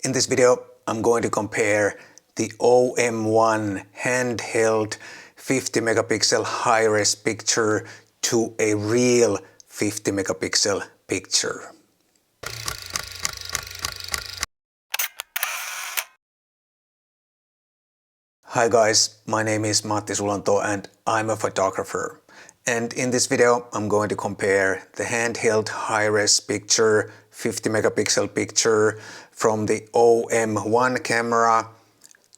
In this video, I'm going to compare the OM1 handheld 50 megapixel high-res picture to a real 50 megapixel picture. Hi guys, my name is Matti Sulanto and I'm a photographer. And in this video, I'm going to compare the handheld high-res picture, 50 megapixel picture from the OM1 camera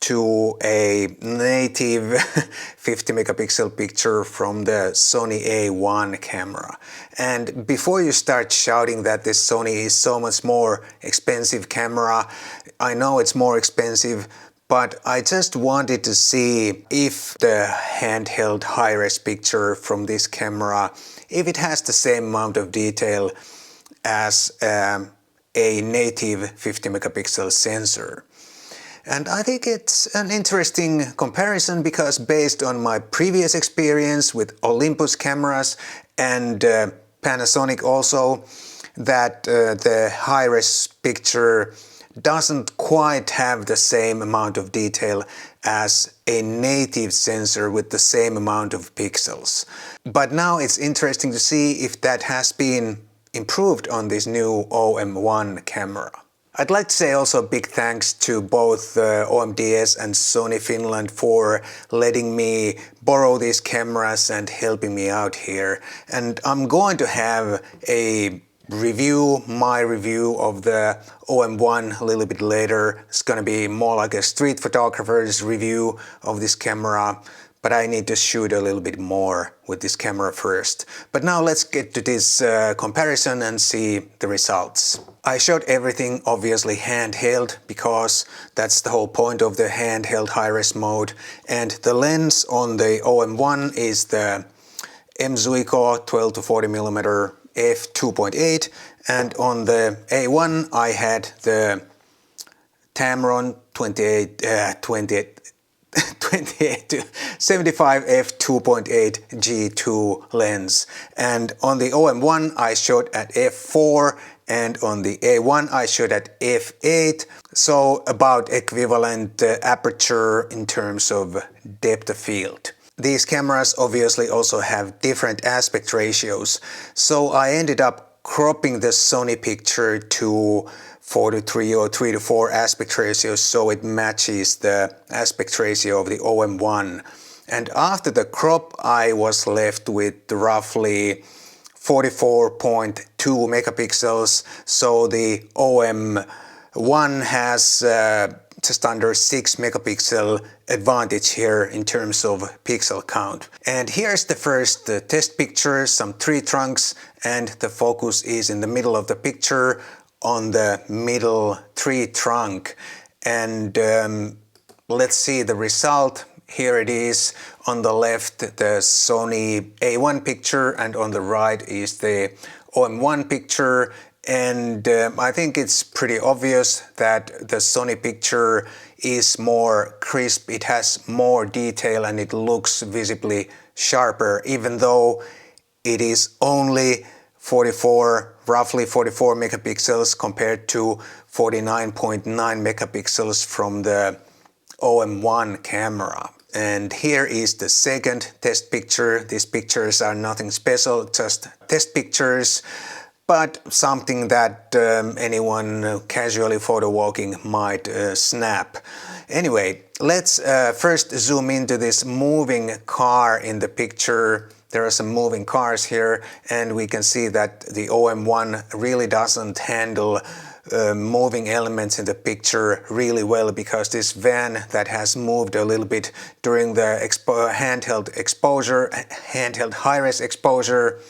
to a native 50 megapixel picture from the Sony A1 camera. And before you start shouting that this Sony is so much more expensive camera, I know it's more expensive, but I just wanted to see if the handheld high-res picture from this camera, if it has the same amount of detail as a native 50 megapixel sensor. And I think it's an interesting comparison because based on my previous experience with Olympus cameras and Panasonic also, that the high-res picture doesn't quite have the same amount of detail as a native sensor with the same amount of pixels. But now it's interesting to see if that has been improved on this new OM1 camera. I'd like to say also a big thanks to both OMDS and Sony Finland for letting me borrow these cameras and helping me out here. And I'm going to have my review of the OM1 a little bit later. It's gonna be more like a street photographer's review of this camera, but I need to shoot a little bit more with this camera first. But now let's get to this comparison and see the results. I shot everything obviously handheld because that's the whole point of the handheld high-res mode, and the lens on the OM1 is the Zuiko 12 to 40mm f2.8, and on the A1 I had the Tamron 28 to 75 f2.8 G2 lens, and on the OM1 I shot at f4 and on the A1 I shot at f8, so about equivalent aperture in terms of depth of field. These cameras obviously also have different aspect ratios, so I ended up cropping the Sony picture to 4:3 or 3:4 aspect ratio so it matches the aspect ratio of the OM1. And after the crop I was left with roughly 44.2 megapixels, so the OM1 has just under 6 megapixel advantage here in terms of pixel count. And here's the first test picture, some tree trunks, and the focus is in the middle of the picture on the middle tree trunk. And let's see the result. Here it is. On the left the Sony A1 picture and on the right is the OM1 picture. And I think it's pretty obvious that the Sony picture is more crisp, it has more detail and it looks visibly sharper, even though it is only roughly 44 megapixels compared to 49.9 megapixels from the OM1 camera. And here is the second test picture. These pictures are nothing special, just test pictures, but something that anyone casually photo walking might snap. Anyway, let's first zoom into this moving car in the picture. There are some moving cars here, and we can see that the OM1 really doesn't handle moving elements in the picture really well, because this van that has moved a little bit during the handheld high-res exposure,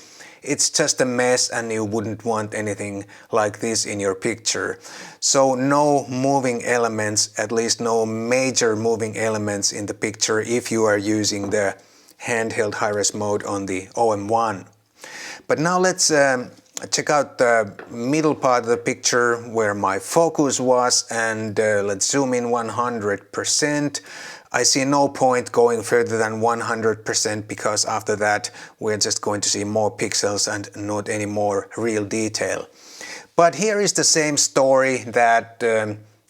it's just a mess and you wouldn't want anything like this in your picture. So no moving elements, at least no major moving elements in the picture if you are using the handheld high-res mode on the OM1. But now let's check out the middle part of the picture where my focus was, and let's zoom in 100%. I see no point going further than 100% because after that we're just going to see more pixels and not any more real detail. But here is the same story that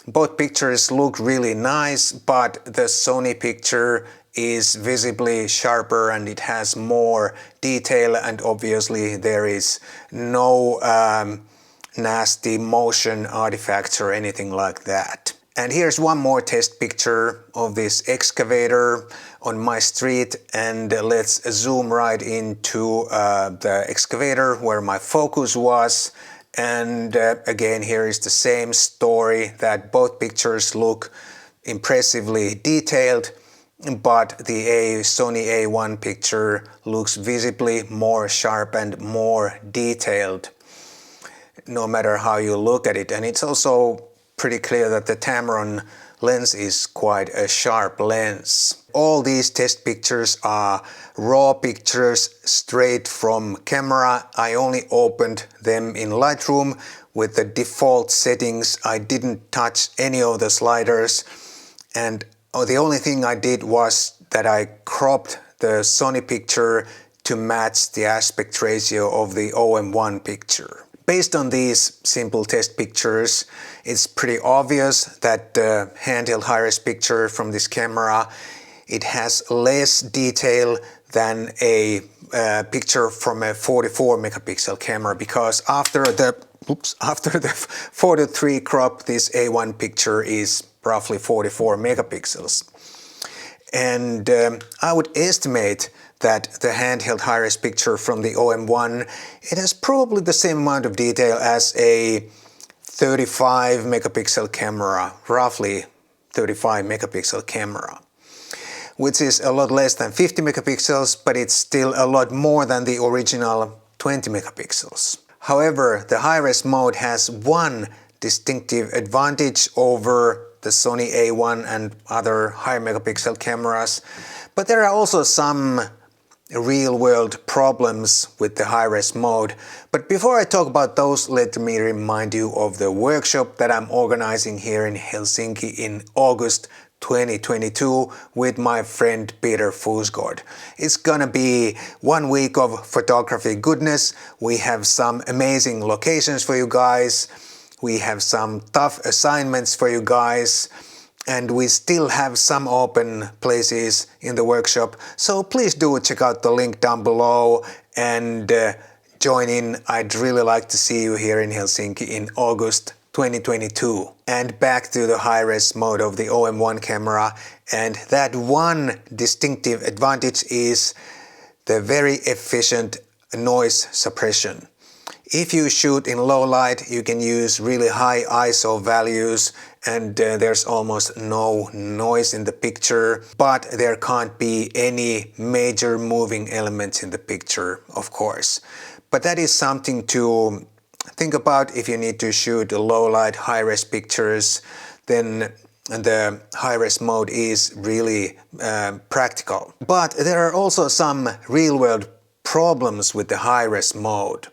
Both pictures look really nice, but the Sony picture is visibly sharper and it has more detail, and obviously there is no nasty motion artifacts or anything like that. And here's one more test picture of this excavator on my street, and let's zoom right into the excavator where my focus was. And again, here is the same story, that both pictures look impressively detailed, but the Sony A1 picture looks visibly more sharp and more detailed, no matter how you look at it. And it's also pretty clear that the Tamron lens is quite a sharp lens. All these test pictures are raw pictures straight from camera. I only opened them in Lightroom with the default settings. I didn't touch any of the sliders, and the only thing I did was that I cropped the Sony picture to match the aspect ratio of the OM1 picture. Based on these simple test pictures, it's pretty obvious that the handheld high-res picture from this camera, it has less detail than a picture from a 44 megapixel camera, because after the 4:3 crop, this A1 picture is roughly 44 megapixels. And I would estimate that the handheld high-res picture from the OM1, it has probably the same amount of detail as a 35 megapixel camera, roughly 35 megapixel camera, which is a lot less than 50 megapixels, but it's still a lot more than the original 20 megapixels. However, the high-res mode has one distinctive advantage over the Sony A1 and other high megapixel cameras, but there are also some real-world problems with the high-res mode. But before I talk about those, let me remind you of the workshop that I'm organizing here in Helsinki in August 2022 with my friend Peter Fusgård. It's gonna be 1 week of photography goodness. We have some amazing locations for you guys. We have some tough assignments for you guys. And we still have some open places in the workshop, so please do check out the link down below and join in. I'd really like to see you here in Helsinki in August 2022. And back to the high-res mode of the OM1 camera, and that one distinctive advantage is the very efficient noise suppression. If you shoot in low light, you can use really high ISO values and there's almost no noise in the picture, but there can't be any major moving elements in the picture, of course. But that is something to think about if you need to shoot low light, high-res pictures. Then the high-res mode is really practical. But there are also some real-world problems with the high-res mode.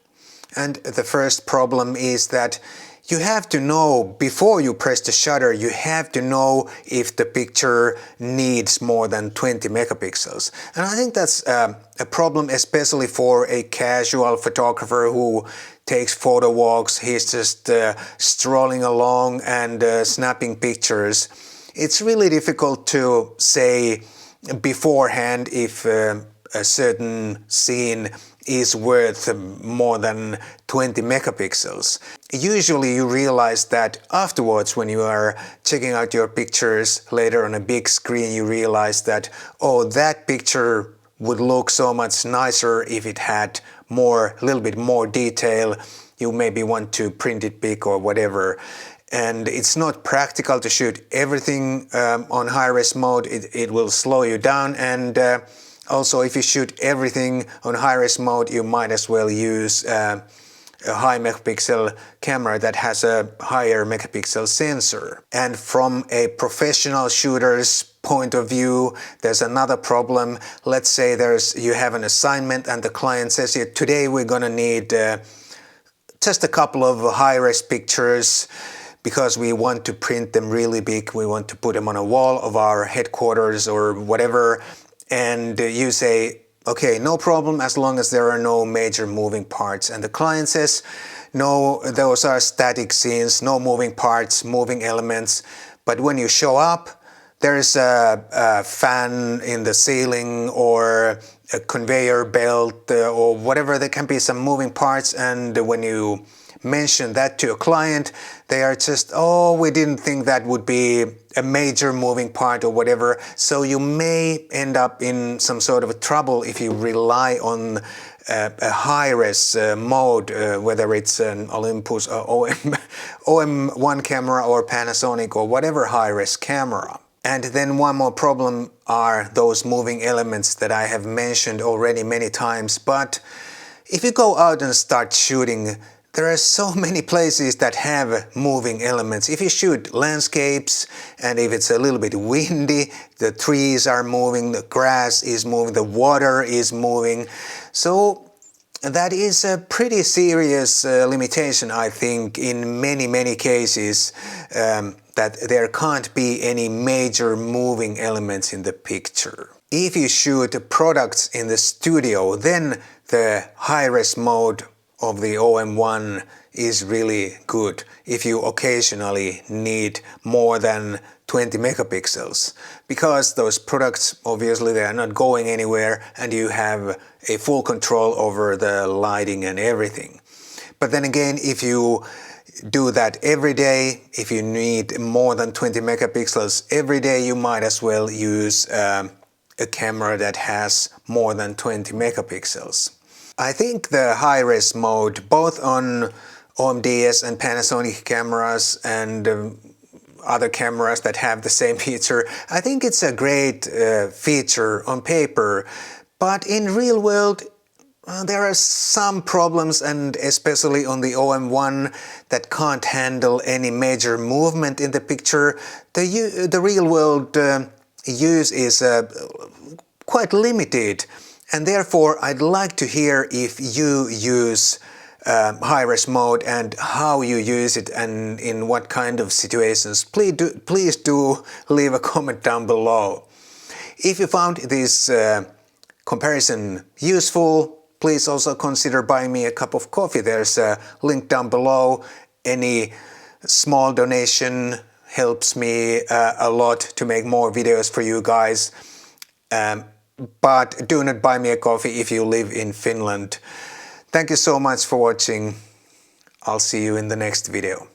And the first problem is that you have to know, before you press the shutter, you have to know if the picture needs more than 20 megapixels. And I think that's a problem, especially for a casual photographer who takes photo walks. He's just strolling along and snapping pictures. It's really difficult to say beforehand if a certain scene is worth more than 20 megapixels. Usually you realize that afterwards, when you are checking out your pictures later on a big screen, you realize that, oh, that picture would look so much nicer if it had a little bit more detail. You maybe want to print it big or whatever. And it's not practical to shoot everything on high-res mode. It will slow you down, and also, if you shoot everything on high-res mode, you might as well use a high megapixel camera that has a higher megapixel sensor. And from a professional shooter's point of view, there's another problem. Let's say you have an assignment and the client says, yeah, today we're gonna need just a couple of high-res pictures because we want to print them really big. We want to put them on a wall of our headquarters or whatever. And you say, okay, no problem, as long as there are no major moving parts. And the client says, No, those are static scenes, no moving parts, moving elements. But when you show up, there's a fan in the ceiling or a conveyor belt or whatever. There can be some moving parts, and when you mention that to a client, they are just, oh, we didn't think that would be a major moving part or whatever. So you may end up in some sort of trouble if you rely on a high-res mode, whether it's an Olympus or OM1 camera or Panasonic or whatever high-res camera. And then one more problem are those moving elements that I have mentioned already many times. But if you go out and start shooting, there are so many places that have moving elements. If you shoot landscapes and if it's a little bit windy, the trees are moving, the grass is moving, the water is moving. So that is a pretty serious limitation, I think, in many cases, that there can't be any major moving elements in the picture. If you shoot products in the studio, then the high-res mode of the OM1 is really good if you occasionally need more than 20 megapixels, because those products, obviously, they are not going anywhere and you have a full control over the lighting and everything. But then again, if you do that every day, if you need more than 20 megapixels every day, you might as well use a camera that has more than 20 megapixels. I think the high-res mode, both on OMDS and Panasonic cameras and other cameras that have the same feature, I think it's a great feature on paper. But in real world, there are some problems, and especially on the OM1 that can't handle any major movement in the picture. The real world use is quite limited. And therefore, I'd like to hear if you use high-res mode and how you use it and in what kind of situations. Please do leave a comment down below. If you found this comparison useful, please also consider buying me a cup of coffee. There's a link down below. Any small donation helps me a lot to make more videos for you guys. But do not buy me a coffee if you live in Finland. Thank you so much for watching. I'll see you in the next video.